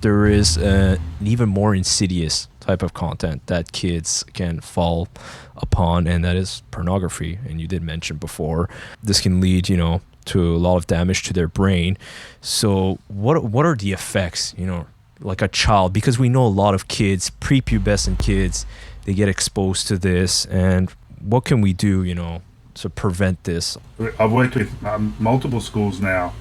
there is an even more insidious type of content that kids can fall upon, and that is pornography. And you did mention before, this can lead, to a lot of damage to their brain. So what are the effects, like a child, because we know a lot of kids, prepubescent kids, they get exposed to this, and what can we do, to prevent this? I've worked with multiple schools now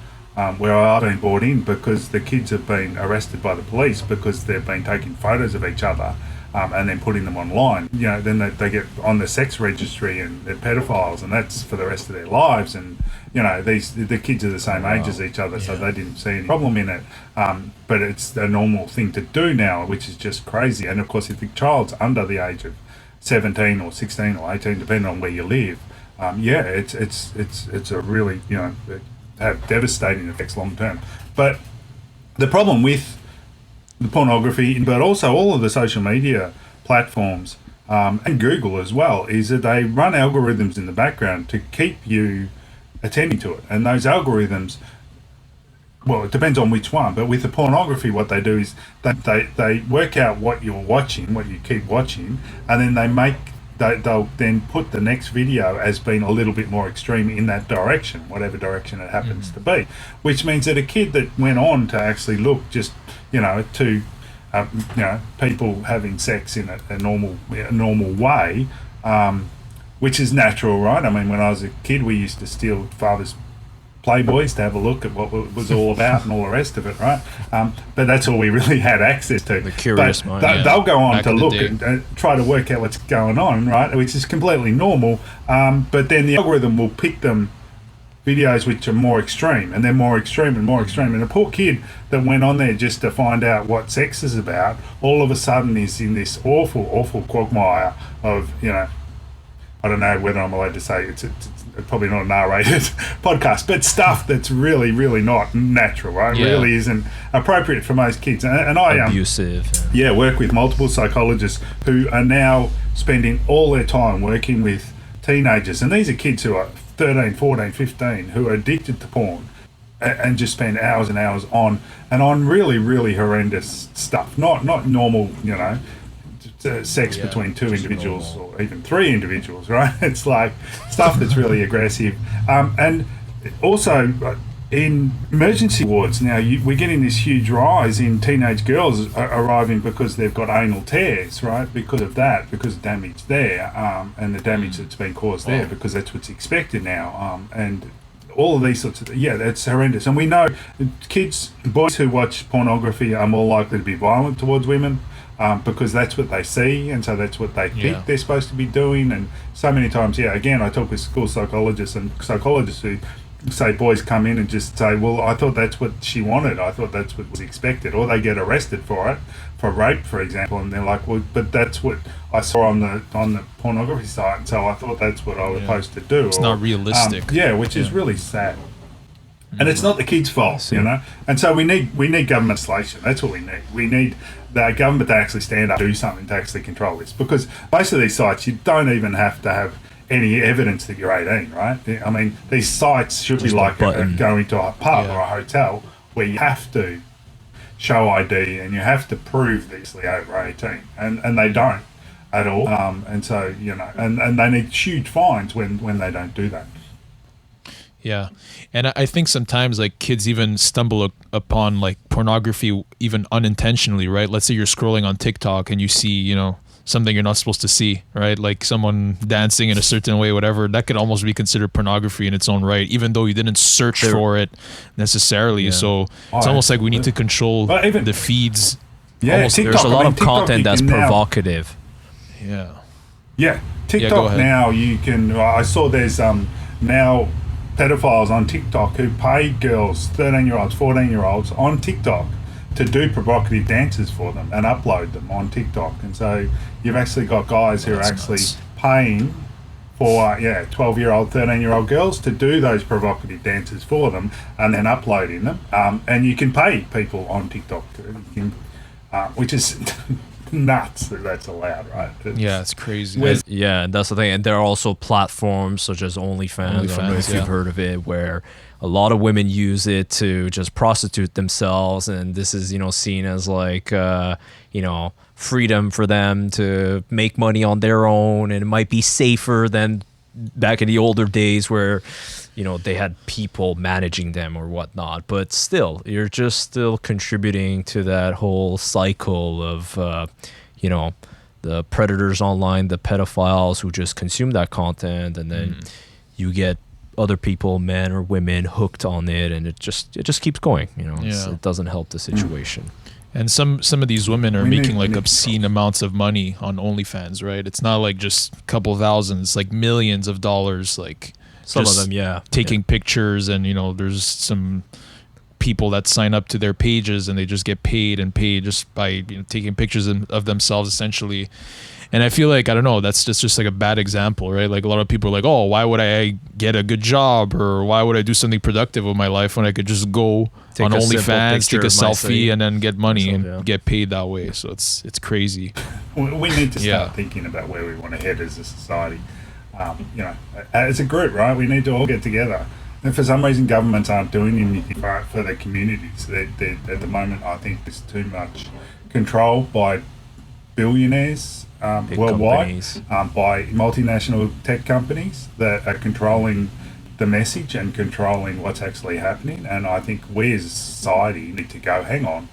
where I've been brought in because the kids have been arrested by the police because they've been taking photos of each other and then putting them online. Then they get on the sex registry and they're pedophiles, and that's for the rest of their lives. And the kids are the same age as each other, so they didn't see any problem in it. But it's a normal thing to do now, which is just crazy. And of course, if the child's under the age of 17 or 16 or 18, depending on where you live, it's a really, it have devastating effects long term. But the problem with the pornography, but also all of the social media platforms and Google as well, is that they run algorithms in the background to keep you attending to it. And those algorithms, well, it depends on which one, but with the pornography, what they do is they work out what you're watching, what you keep watching, and then they'll then put the next video as being a little bit more extreme in that direction, whatever direction it happens to be, which means that a kid that went on to actually look just, to people having sex in a normal way, which is natural, right? I mean, when I was a kid, we used to steal father's Playboys to have a look at what it was all about and all the rest of it, right? But that's all we really had access to. The curious mind. They'll go on to look and try to work out what's going on, right? Which is completely normal. But then the algorithm will pick them videos which are more extreme, and they're more extreme and more extreme. And a poor kid that went on there just to find out what sex is about, all of a sudden is in this awful quagmire of, I don't know whether I'm allowed to say it's probably not an R-rated podcast, but stuff that's really, really not natural, right? Yeah. Really isn't appropriate for most kids. And I abusive. work with multiple psychologists who are now spending all their time working with teenagers. And these are kids who are 13, 14, 15, who are addicted to porn and just spend hours and hours on really, really horrendous stuff. Not normal, sex between two individuals or even three individuals, right? It's like stuff that's really aggressive. And also in emergency wards now, we're getting this huge rise in teenage girls arriving because they've got anal tears, right? Because of that, because of damage there, and the damage that's been caused there, because that's what's expected now. And all of these sorts of that's horrendous. And we know boys who watch pornography are more likely to be violent towards women. Because that's what they see, and so that's what they think they're supposed to be doing. And so many times, again, I talk with school psychologists and psychologists who say boys come in and just say, well, I thought that's what she wanted. I thought that's what was expected. Or they get arrested for it, for rape, for example, and they're like, well, but that's what I saw on the pornography site, and so I thought that's what I was supposed to do. It's not realistic. Which is really sad. And it's not the kids' fault, And so we need government legislation. That's what we need. We need the government to actually stand up and do something to actually control this. Because most of these sites, you don't even have to have any evidence that you're 18, right? I mean, these sites should be like going to a pub or a hotel where you have to show ID and you have to prove that you're over 18. And they don't at all. And so, and they need huge fines when they don't do that. Yeah. And I think sometimes like kids even stumble upon like pornography even unintentionally, right? Let's say you're scrolling on TikTok and you see, something you're not supposed to see, right? Like someone dancing in a certain way, whatever. That could almost be considered pornography in its own right, even though you didn't search for it necessarily. Yeah. So it's almost like we need to control the feeds. Yeah, TikTok, there's a lot of content that's provocative. Yeah. Yeah. TikTok now you can, I saw there's now pedophiles on TikTok who pay girls, 13-year-olds, 14-year-olds on TikTok to do provocative dances for them and upload them on TikTok. And so you've actually got guys who are actually paying for 12-year-old, 13-year-old girls to do those provocative dances for them and then uploading them. And you can pay people on TikTok, which is nuts that that's allowed, right? Yeah, it's crazy. Where's- Yeah, and that's the thing. And there are also platforms such as OnlyFans. I don't know if yeah. you've heard of it, where a lot of women use it to just prostitute themselves, and this is, you know, seen as like, you know, freedom for them to make money on their own, and it might be safer than back in the older days where, you know, they had people managing them or whatnot. But still, you're just still contributing to that whole cycle of, you know, the predators online, the pedophiles who just consume that content, and then you get other people, men or women, hooked on it, and it just keeps going. You know, it doesn't help the situation. And some of these women are We making need- like we need obscene to- amounts of money on OnlyFans, right? It's not like just a couple thousands, like millions of dollars, like Some just of them, yeah, taking pictures, and you know, there's some people that sign up to their pages and they just get paid just by, you know, taking pictures of themselves essentially. And I feel like, I don't know, that's just like a bad example, right? Like a lot of people are like, oh, why would I get a good job, or why would I do something productive with my life when I could just go Take on a simple OnlyFans, picture take a of myself, selfie, and then get money myself, and yeah. get paid that way. So it's crazy. We need to start Yeah. thinking about where we want to head as a society. You know, as a group, right? We need to all get together. And for some reason, governments aren't doing anything for their communities. At the moment, I think there's too much control by billionaires Big worldwide, companies. by multinational tech companies that are controlling the message and controlling what's actually happening. And I think we as a society need to go, hang on,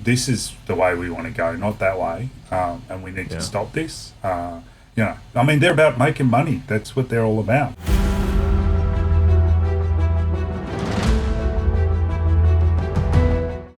this is the way we want to go, not that way. And we need to stop this. You know, I mean, they're about making money. That's what they're all about.